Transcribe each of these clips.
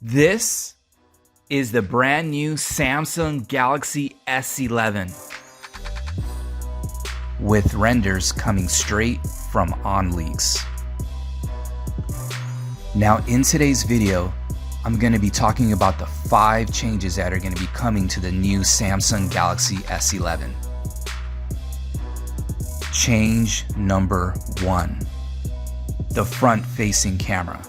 This is the brand new Samsung Galaxy S11 with renders coming straight from OnLeaks. Now in today's video, I'm going to be talking about the 5 changes that are going to be coming to the new Samsung Galaxy S11. Change number 1. The front-facing camera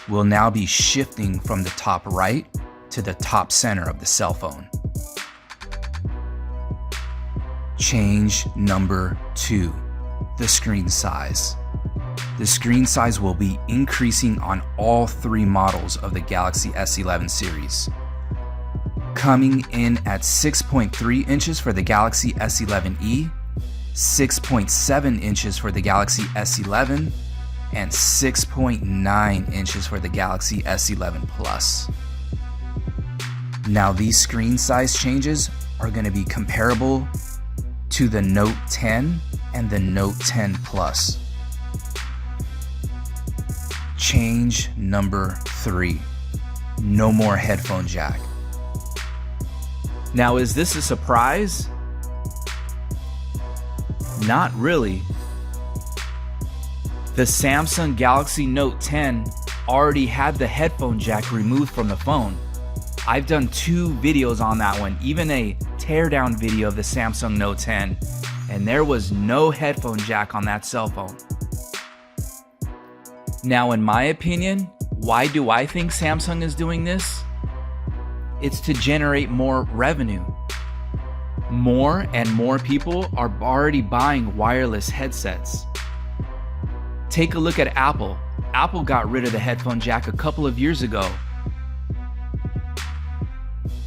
will now be shifting from the top right to the top center of the cell phone. Change number 2, the screen size. The screen size will be increasing on all 3 models of the Galaxy S11 series. Coming in at 6.3 inches for the Galaxy S11e, 6.7 inches for the Galaxy S11, and 6.9 inches for the Galaxy S11 Plus. Now these screen size changes are going to be comparable to the Note 10 and the Note 10 Plus. Change number 3, no more headphone jack. Now is this a surprise? Not really. The Samsung Galaxy Note 10 already had the headphone jack removed from the phone. I've done 2 videos on that one, even a teardown video of the Samsung Note 10, and there was no headphone jack on that cell phone. Now, in my opinion, why do I think Samsung is doing this? It's to generate more revenue. More and more people are already buying wireless headsets. Take a look at Apple. Apple got rid of the headphone jack a couple of years ago.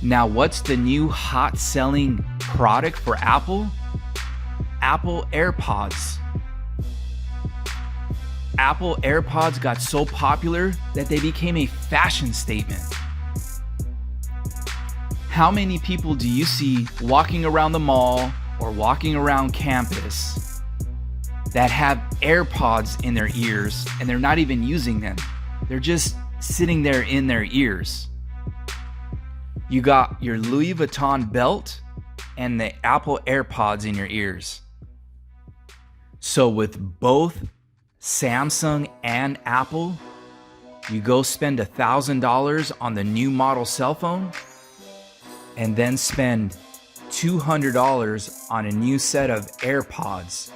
Now, what's the new hot selling product for Apple? Apple AirPods. Apple AirPods got so popular that they became a fashion statement. How many people do you see walking around the mall or walking around campus that have AirPods in their ears and they're not even using them? They're just sitting there in their ears. You got your Louis Vuitton belt and the Apple AirPods in your ears. So with both Samsung and Apple, you go spend $1,000 on the new model cell phone and then spend $200 on a new set of AirPods,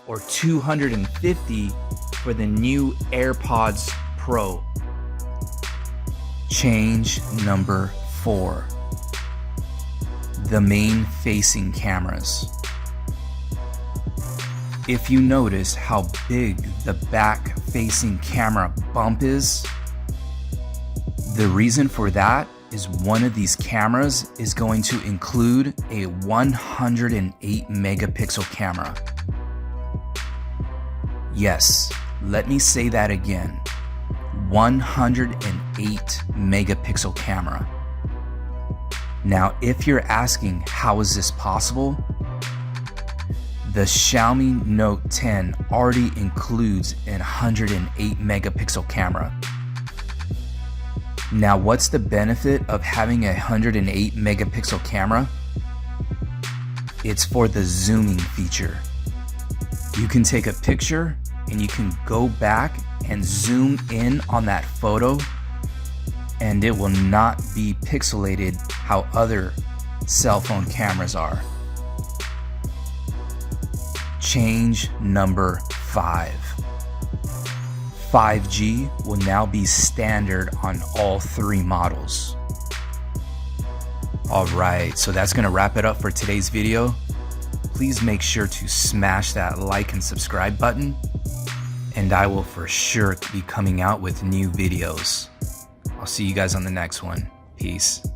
or $250 for the new AirPods Pro. Change number 4, the main facing cameras. If you notice how big the back facing camera bump is, the reason for that is one of these cameras is going to include a 108 megapixel camera. Yes, let me say that again. 108 megapixel camera. Now, if you're asking how is this possible, the Xiaomi Note 10 already includes a 108 megapixel camera. Now, what's the benefit of having a 108 megapixel camera? It's for the zooming feature. You can take a picture and you can go back and zoom in on that photo, and it will not be pixelated how other cell phone cameras are. Change number 5. 5G will now be standard on all 3 models. Alright, so that's going to wrap it up for today's video. Please make sure to smash that like and subscribe button, and I will for sure be coming out with new videos. I'll see you guys on the next one. Peace.